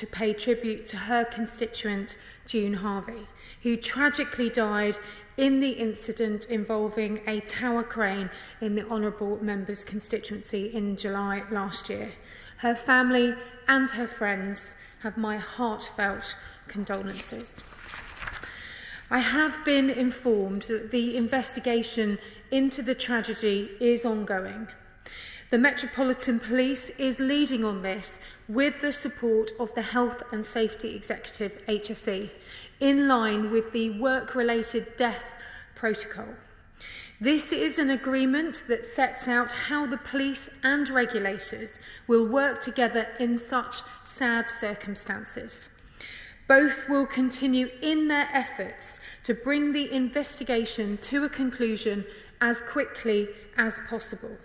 to pay tribute to her constituent, June Harvey, who tragically died in the incident involving a tower crane in the Honourable Member's constituency in July last year. Her family and her friends have my heartfelt condolences. I have been informed that the investigation into the tragedy is ongoing. The Metropolitan Police is leading on this with the support of the Health and Safety Executive, HSE, in line with the work-related death protocol. This is an agreement that sets out how the police and regulators will work together in such sad circumstances. Both will continue in their efforts to bring the investigation to a conclusion as quickly as possible.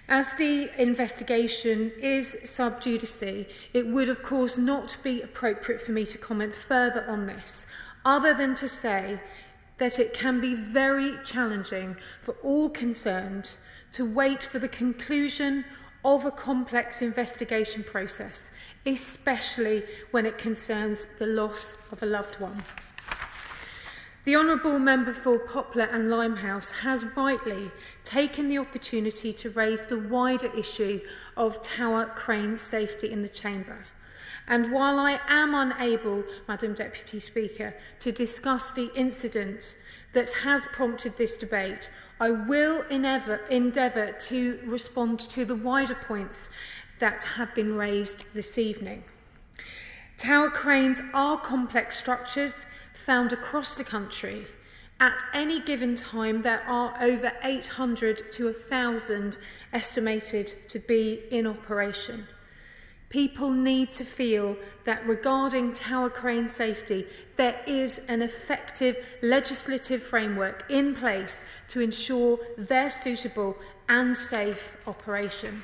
As the investigation is sub judice, it would of course not be appropriate for me to comment further on this, other than to say that it can be very challenging for all concerned to wait for the conclusion of a complex investigation process, especially when it concerns the loss of a loved one. The Honourable Member for Poplar and Limehouse has rightly taken the opportunity to raise the wider issue of tower crane safety in the Chamber. And while I am unable, Madam Deputy Speaker, to discuss the incident that has prompted this debate, I will endeavour to respond to the wider points that have been raised this evening. Tower cranes are complex structures found across the country. At any given time, there are over 800 to 1,000 estimated to be in operation. People need to feel that regarding tower crane safety, there is an effective legislative framework in place to ensure their suitable and safe operation.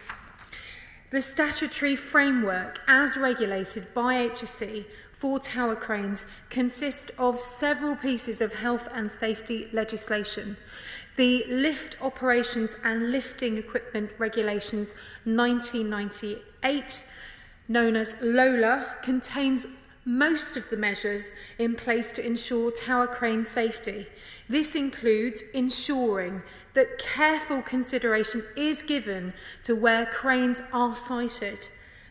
The statutory framework, as regulated by HSE for tower cranes, consists of several pieces of health and safety legislation. The Lift Operations and Lifting Equipment Regulations 1998, known as LOLA, contains most of the measures in place to ensure tower crane safety. This includes ensuring that careful consideration is given to where cranes are sited,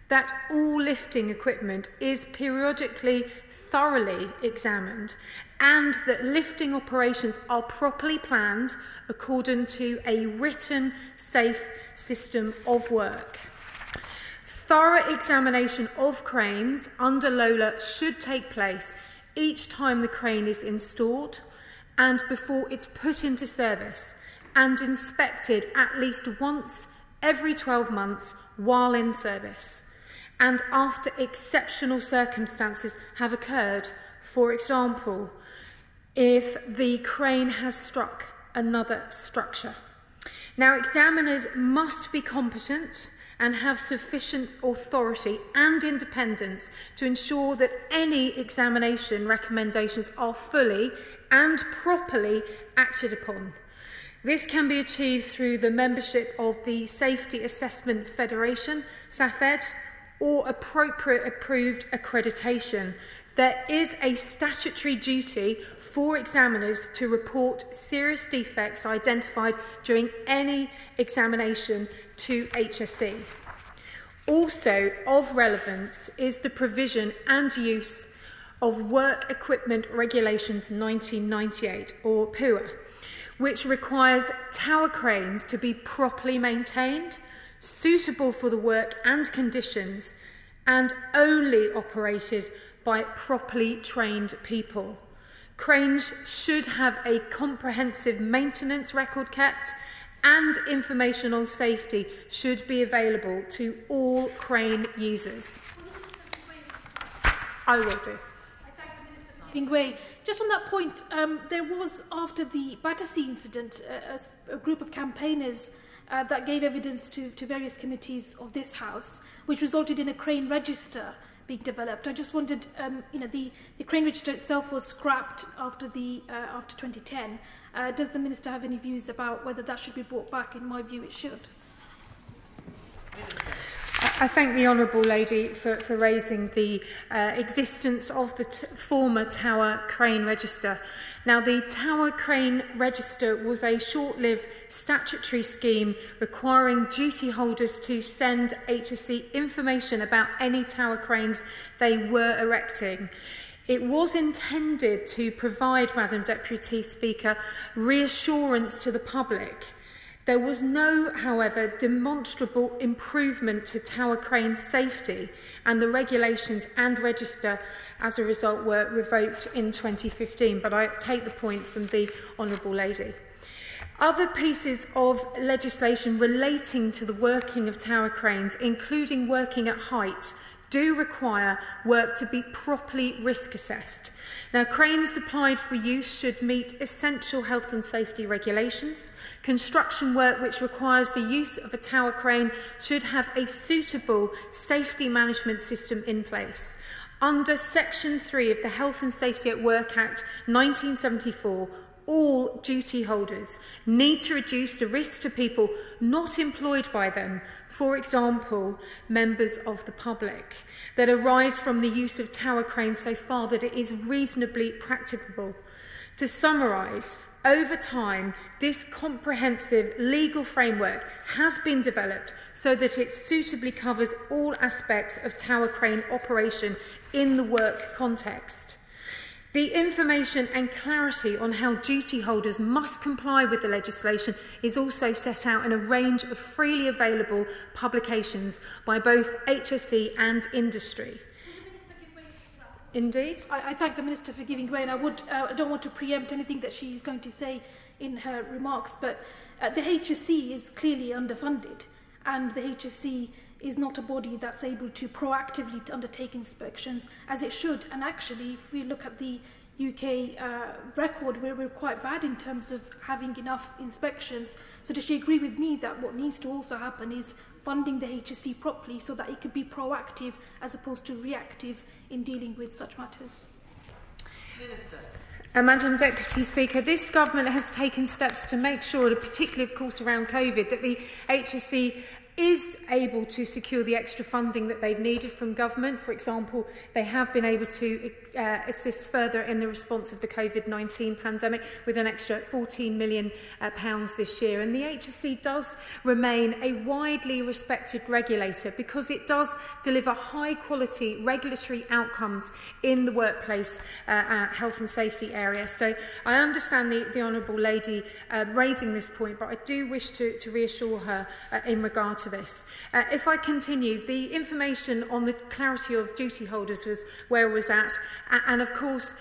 that all lifting equipment is periodically thoroughly examined, and that lifting operations are properly planned according to a written, safe system of work. Thorough examination of cranes under LOLA should take place each time the crane is installed and before it's put into service, and inspected at least once every 12 months while in service, and after exceptional circumstances have occurred, for example, if the crane has struck another structure. Now, examiners must be competent and have sufficient authority and independence to ensure that any examination recommendations are fully and properly acted upon. This can be achieved through the membership of the Safety Assessment Federation, SAFED, or appropriate approved accreditation. There is a statutory duty for examiners to report serious defects identified during any examination to HSE. Also of relevance is the provision and use of Work Equipment Regulations 1998, or PUA, which requires tower cranes to be properly maintained, suitable for the work and conditions, and only operated by properly trained people. Cranes should have a comprehensive maintenance record kept, and information on safety should be available to all crane users. I will do. Just on that point, there was, after the Battersea incident, a group of campaigners that gave evidence to various committees of this House, which resulted in a crane register being developed. I just wondered, the crane register itself was scrapped after 2010. Does the Minister have any views about whether that should be brought back? In my view, it should. I thank the Honourable Lady for raising the existence of the former Tower Crane Register. Now, the Tower Crane Register was a short-lived statutory scheme requiring duty holders to send HSE information about any tower cranes they were erecting. It was intended to provide, Madam Deputy Speaker, reassurance to the public. There was no, however, demonstrable improvement to tower crane safety, and the regulations and register as a result were revoked in 2015, but I take the point from the Honourable Lady. Other pieces of legislation relating to the working of tower cranes, including working at height, do require work to be properly risk assessed. Now, cranes supplied for use should meet essential health and safety regulations. Construction work which requires the use of a tower crane should have a suitable safety management system in place. Under Section 3 of the Health and Safety at Work Act 1974, all duty holders need to reduce the risk to people not employed by them, for example, members of the public, that arise from the use of tower cranes so far that it is reasonably practicable. To summarise, over time, this comprehensive legal framework has been developed so that it suitably covers all aspects of tower crane operation in the work context. The information and clarity on how duty holders must comply with the legislation is also set out in a range of freely available publications by both HSE and industry. Indeed. I thank the Minister for giving way, and I don't want to preempt anything that she is going to say in her remarks, but the HSE is clearly underfunded, and the HSE is not a body that's able to proactively undertake inspections as it should. And actually, if we look at the UK record, we're quite bad in terms of having enough inspections. So does she agree with me that what needs to also happen is funding the HSE properly so that it could be proactive as opposed to reactive in dealing with such matters? Minister. Madam Deputy Speaker, this government has taken steps to make sure, particularly of course around COVID, that the HSE is able to secure the extra funding that they've needed from government. For example, they have been able to assist further in the response of the COVID-19 pandemic with an extra £14 million this year. And the HSE does remain a widely respected regulator because it does deliver high-quality regulatory outcomes in the workplace health and safety area. So I understand the Honourable Lady raising this point, but I do wish to reassure her in regard to this. If I continue, the information on the clarity of duty holders was where it was at, and of course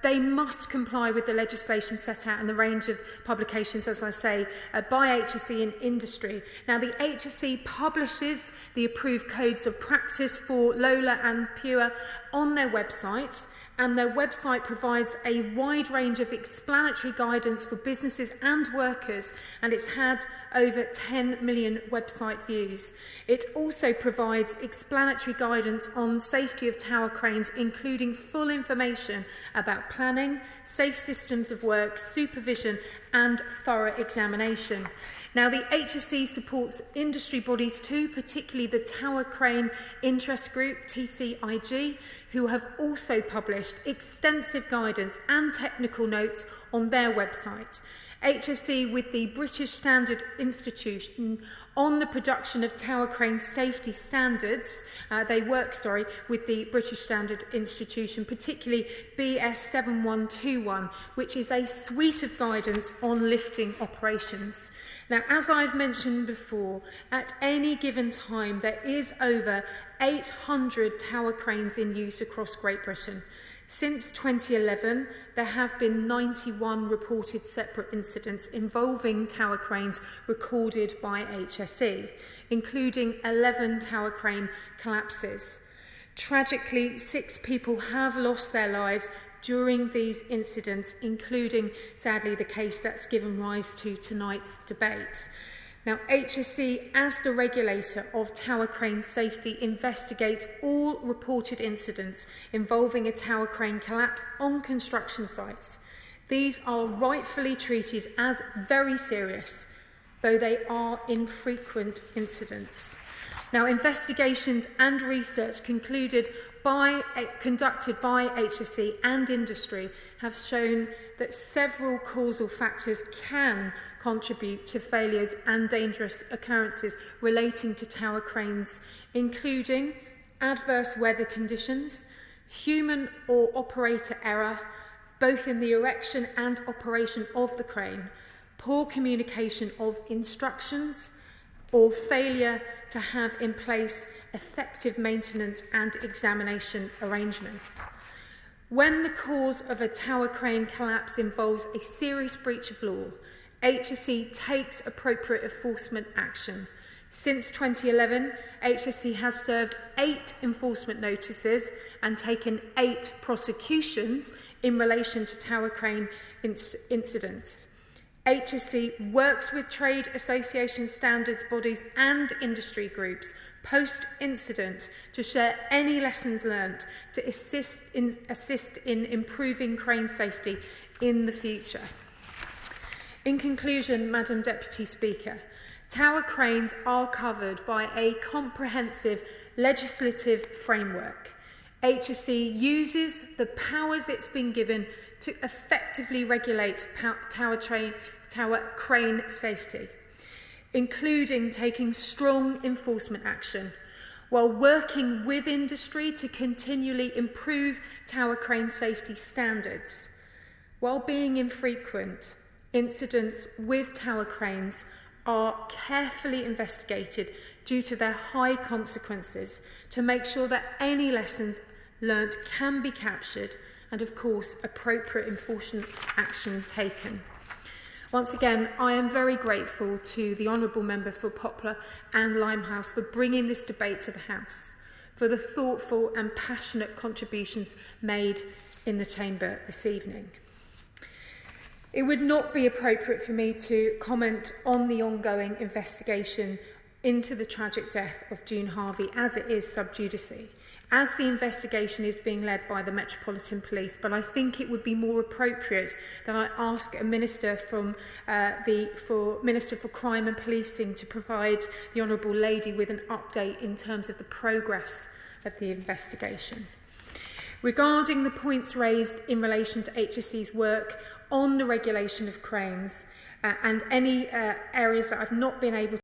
they must comply with the legislation set out in the range of publications, as I say, by HSE and industry. Now, the HSE publishes the approved codes of practice for Lola and Pure on their website, and their website provides a wide range of explanatory guidance for businesses and workers, and it's had over 10 million website views. It also provides explanatory guidance on safety of tower cranes, including full information about planning, safe systems of work, supervision and thorough examination. Now, the HSE supports industry bodies too, particularly the Tower Crane Interest Group, TCIG, who have also published extensive guidance and technical notes on their website. HSE, with the British Standard Institution on the production of tower crane safety standards, they work with the British Standard Institution, particularly BS 7121, which is a suite of guidance on lifting operations. Now, as I've mentioned before, at any given time there is over 800 tower cranes in use across Great Britain. Since 2011, there have been 91 reported separate incidents involving tower cranes recorded by HSE, including 11 tower crane collapses. Tragically, 6 people have lost their lives during these incidents, including, sadly, the case that's given rise to tonight's debate. Now, HSE, as the regulator of tower crane safety, investigates all reported incidents involving a tower crane collapse on construction sites. These are rightfully treated as very serious, though they are infrequent incidents. Now, investigations and research conducted by HSE and industry have shown that several causal factors can contribute to failures and dangerous occurrences relating to tower cranes, including adverse weather conditions, human or operator error, both in the erection and operation of the crane, poor communication of instructions, or failure to have in place effective maintenance and examination arrangements. When the cause of a tower crane collapse involves a serious breach of law, HSE takes appropriate enforcement action. Since 2011, HSE has served 8 enforcement notices and taken 8 prosecutions in relation to tower crane incidents. HSE works with trade association standards bodies and industry groups post-incident to share any lessons learnt to assist in improving crane safety in the future. In conclusion, Madam Deputy Speaker, tower cranes are covered by a comprehensive legislative framework. HSE uses the powers it's been given to effectively regulate tower crane safety, including taking strong enforcement action, while working with industry to continually improve tower crane safety standards. While being infrequent, incidents with tower cranes are carefully investigated due to their high consequences to make sure that any lessons learnt can be captured and, of course, appropriate enforcement action taken. Once again, I am very grateful to the Honourable Member for Poplar and Limehouse for bringing this debate to the House, for the thoughtful and passionate contributions made in the Chamber this evening. It would not be appropriate for me to comment on the ongoing investigation into the tragic death of June Harvey, as it is sub judice, as the investigation is being led by the Metropolitan Police, but I think it would be more appropriate that I ask a Minister Minister for Crime and Policing to provide the Honourable Lady with an update in terms of the progress of the investigation. Regarding the points raised in relation to HSE's work on the regulation of cranes and any areas that I've not been able